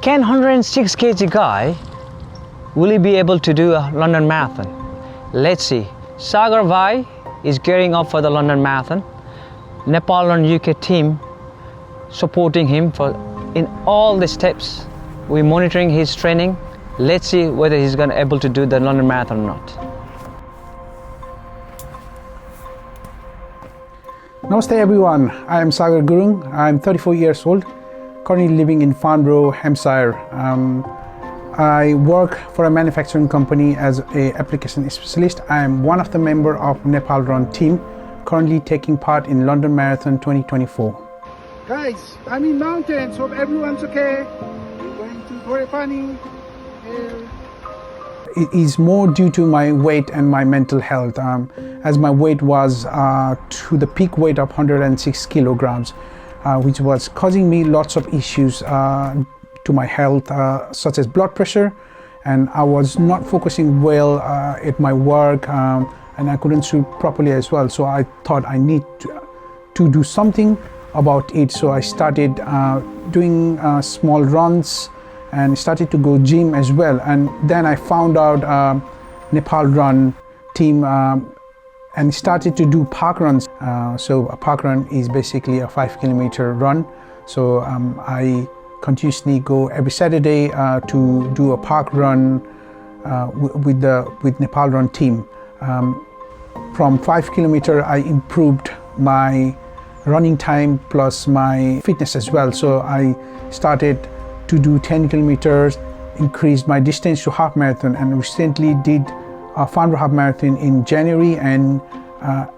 Can 106 kg guy, will he be able to do a London Marathon? Let's see. Shagar Bhai is gearing up for the London Marathon. Nepal Run UK team supporting him in all the steps. We're monitoring his training. Let's see whether he's gonna able to do the London Marathon or not. Namaste everyone, I am Shagar Gurung. I'm 34 years old, currently living in Farnborough, Hampshire. I work for a manufacturing company as an application specialist. I am one of the members of Nepal Run team, currently taking part in London Marathon 2024. Guys, I'm in mountains, hope everyone's okay. We're going to Tapering. It is more due to my weight and my mental health, as my weight was to the peak weight of 106 kilograms, which was causing me lots of issues to my health, such as blood pressure, and I was not focusing well at my work, and I couldn't sleep properly as well. So I thought I need to do something about it. So I started doing small runs and started to go gym as well. And then I found out Nepal Run team and started to do Parkruns. So a Parkrun is basically a 5-kilometer run. So I continuously go every Saturday to do a Parkrun with Nepal Run team. From 5 kilometer, I improved my running time plus my fitness as well. So I started to do 10 kilometers, increased my distance to half marathon, and recently did a Farnborough half marathon in January and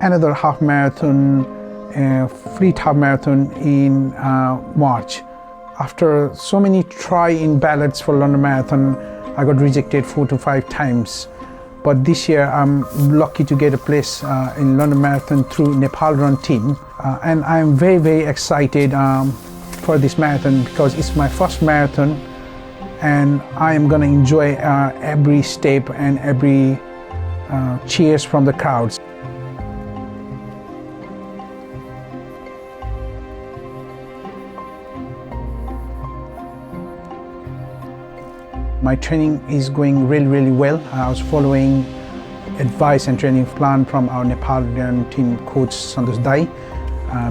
another half marathon, Fleet half marathon in March. After so many try-in ballots for London Marathon, I got rejected 4 to 5 times. But this year I'm lucky to get a place in London Marathon through Nepal Run team. And I'm very, very excited for this marathon because it's my first marathon and I am gonna enjoy every step and every cheers from the crowds. My training is going really, really well. I was following advice and training plan from our Nepalian team coach Santosh Dai.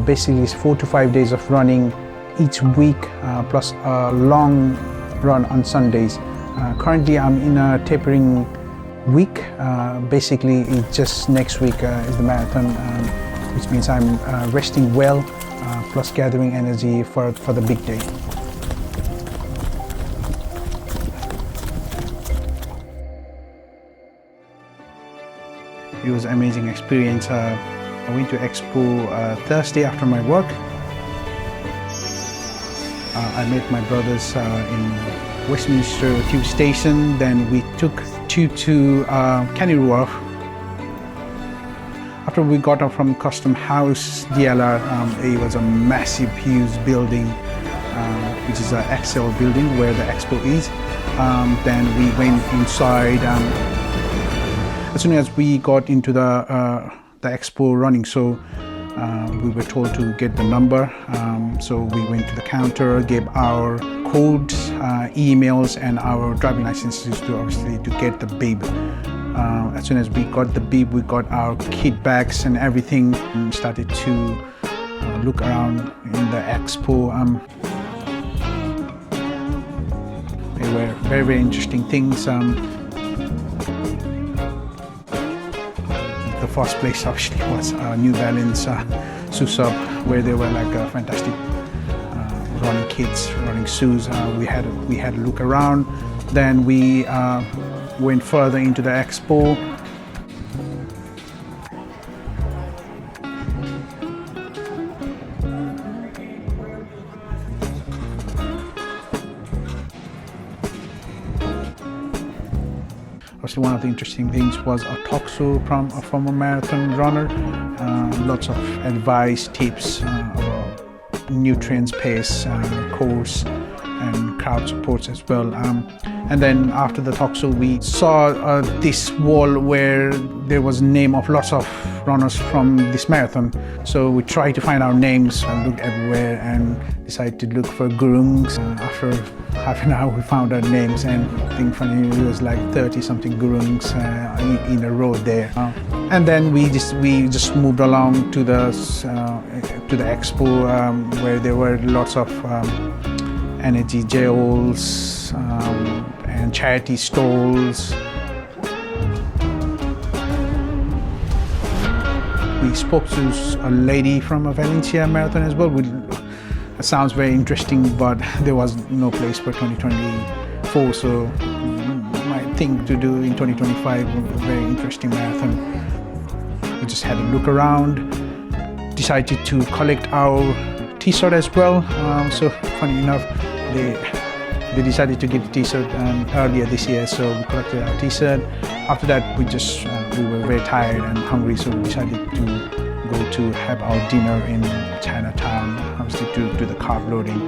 Basically, it's 4 to 5 days of running each week, plus a long run on Sundays. Currently, I'm in a tapering week. Basically, it's just next week is the marathon, which means I'm resting well, plus gathering energy for the big day. It was an amazing experience. I went to expo Thursday after my work. I met my brothers in Westminster Tube Station. Then we took tube to Canary Wharf. After we got up from Custom House, DLR, it was a massive, huge building, which is an Excel building where the expo is. Then we went inside. As soon as we got into the expo running, so we were told to get the number. So we went to the counter, gave our codes, emails, and our driving licenses to obviously to get the bib. As soon as we got the bib, we got our kit bags and everything. And started to look around in the expo. There were very, very interesting things. The first place obviously was New Balance Susub, where there were like fantastic running kits, running shoes. We had a look around. Then we went further into the expo. One of the interesting things was a talk show from a former marathon runner. Lots of advice, tips about nutrients, pace, course, and crowd supports as well. And then after the talk show, we saw this wall where there was name of lots of runners from this marathon. So we tried to find our names and looked everywhere and decided to look for gurungs. After half an hour, we found our names, and I think funny, it was like 30 something gurungs in a row there. And then we just moved along to the expo where there were lots of energy gels and charity stalls. We spoke to a lady from a Valencia marathon as well. It sounds very interesting, but there was no place for 2024, so my thing to do in 2025 was a very interesting marathon. We just had a look around, decided to collect our t-shirt as well. So funny enough, they decided to get the t-shirt earlier this year, so we collected our t-shirt. After that, we were very tired and hungry, so we decided to go to have our dinner in Chinatown, obviously to do the carb loading.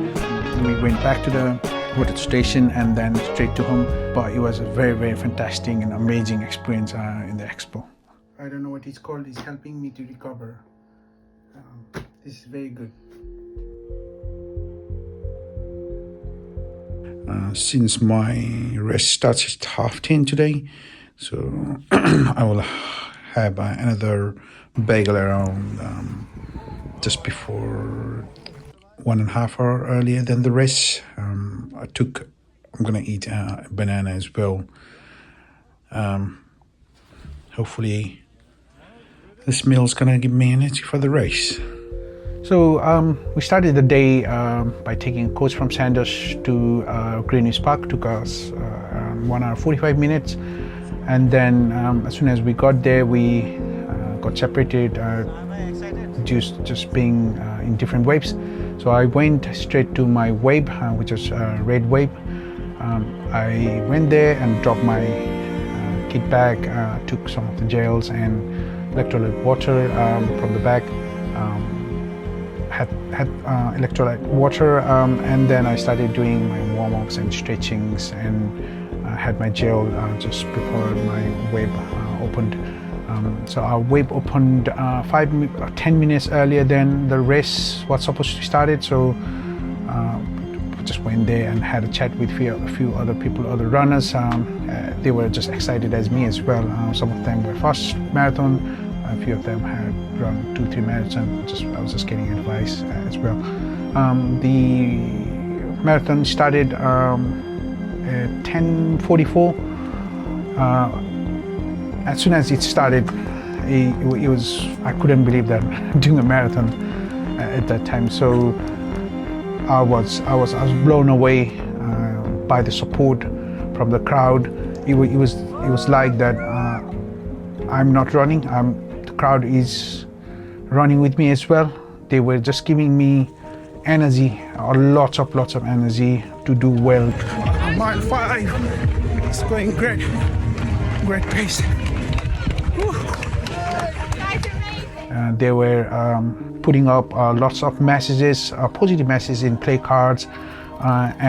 We went back to the hotel station and then straight to home, but it was a very, very fantastic and amazing experience in the expo. I don't know what it's called. It's helping me to recover. This is very good. Since my rest starts at 10:30 today, so I will have another bagel around just before 1.5 hours earlier than the rest. I'm gonna eat a banana as well. Hopefully this meal is gonna give me energy for the race. So we started the day by taking a coach from Sanders to Greenwich Park. Took us around 1 hour 45 minutes, and then as soon as we got there, we got separated, just being in different waves. So I went straight to my wave, which was red wave. I went there and dropped my kit bag, took some of the gels and electrolyte water from the bag. Had electrolyte water, and then I started doing my warm-ups and stretchings, and had my gel just before my wave opened. So our wave opened 10 minutes earlier than the race was supposed to start. So just went there and had a chat with a few other people, other runners. They were just excited as me as well. Some of them were first marathon. A few of them had run 2-3 marathons. I was just getting advice as well. The marathon started at 10:44. As soon as it started, it was, I couldn't believe that doing a marathon at that time. So I was blown away by the support from the crowd. It was like that. I'm not running. The crowd is running with me as well. They were just giving me energy, lots of energy to do well. Mile 5, it's going great pace. They were putting up lots of messages, positive messages in play cards,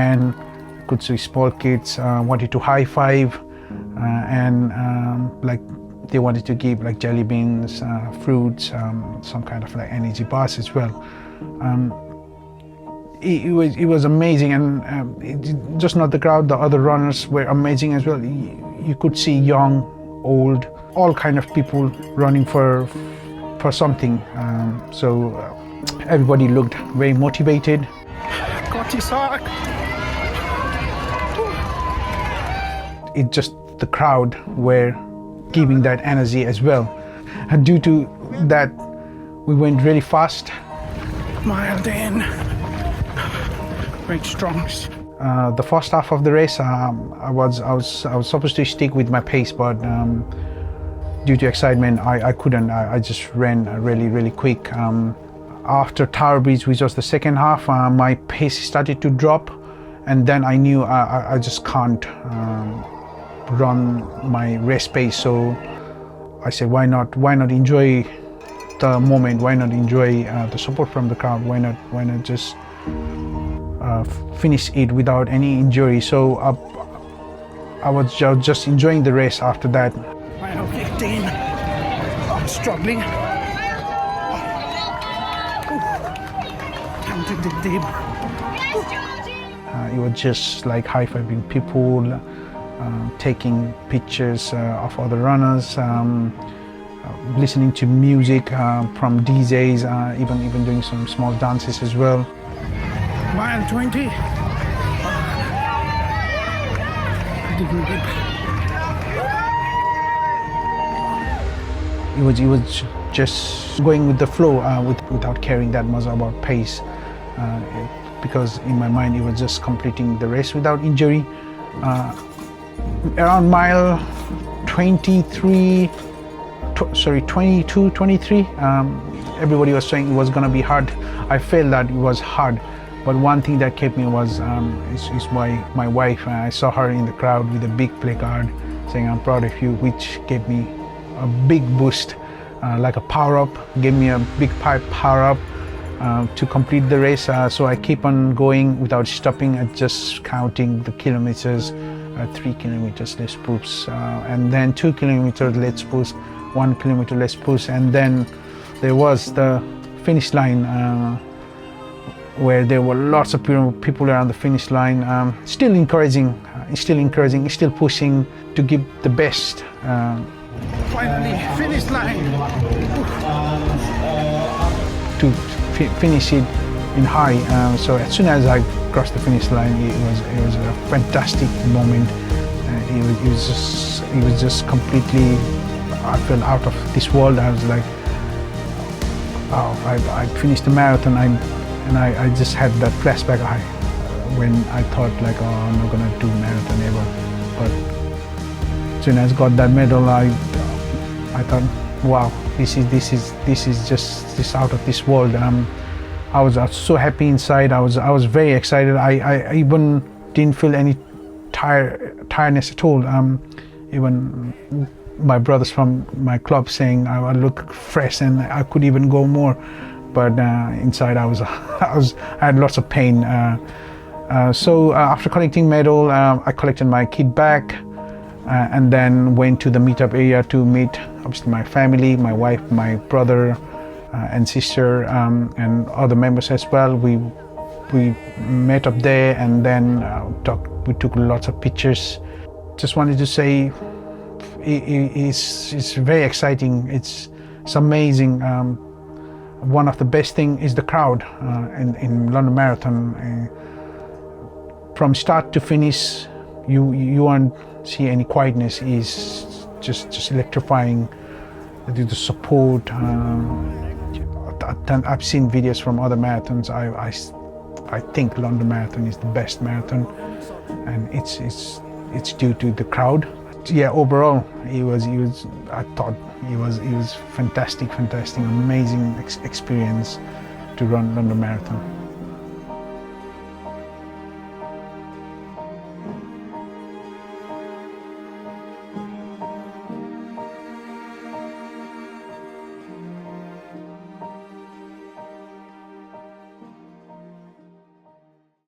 and could see small kids wanted to high five, and like they wanted to give like jelly beans, fruits, some kind of like energy bars as well. It was amazing, and just not the crowd, the other runners were amazing as well. You could see young, old, all kind of people running for something. So everybody looked very motivated. It just the crowd were giving that energy as well. And due to that, we went really fast. Mile 10, very strong. The first half of the race, I was supposed to stick with my pace, but due to excitement, I couldn't. I just ran really quick. After Tower Bridge, which was the second half, my pace started to drop, and then I knew I just can't run my race pace. So I said, why not enjoy the moment? Why not enjoy the support from the crowd? Why not just finish it without any injury. So I was just enjoying the race after that. Mile 15, I'm struggling. Counting the deep. It was just like high-fiving people, taking pictures of other runners, listening to music from DJs, even doing some small dances as well. Mile 20. It was just going with the flow without caring that much about pace, because in my mind it was just completing the race without injury. Around mile 22, 23, everybody was saying it was going to be hard. I felt that it was hard, but one thing that kept me was is my wife. I saw her in the crowd with a big placard saying "I'm proud of you," which gave me a big boost, like a power up, gave me a big power up to complete the race. So I keep on going without stopping, just counting the kilometers. 3 kilometers less push, and then 2 kilometers less push, 1 kilometer less push, and then there was the finish line, where there were lots of people around the finish line, still encouraging, still pushing to give the best. Finally, finish line. To finish it in high. So as soon as I crossed the finish line, it was a fantastic moment. It was just completely. I felt out of this world. I was like, oh, I finished the marathon. I just had that flashback when I thought like, oh, I'm not gonna do marathon ever. But as soon as I got that medal, I thought, wow, this is just out of this world. I was so happy inside. I was very excited. I even didn't feel any tiredness at all. Even my brothers from my club saying I look fresh and I could even go more, but inside I had lots of pain. So after collecting medal, I collected my kit back, and then went to the meetup area to meet obviously my family, my wife, my brother, and sister, and other members as well. We met up there, and then we took lots of pictures. Just wanted to say it's very exciting. It's amazing. One of the best thing is the crowd in London Marathon. From start to finish, you won't see any quietness. Is just electrifying. The support. I've seen videos from other marathons. I think London Marathon is the best marathon, and it's due to the crowd. Yeah, overall, I thought it was fantastic, amazing experience to run London Marathon.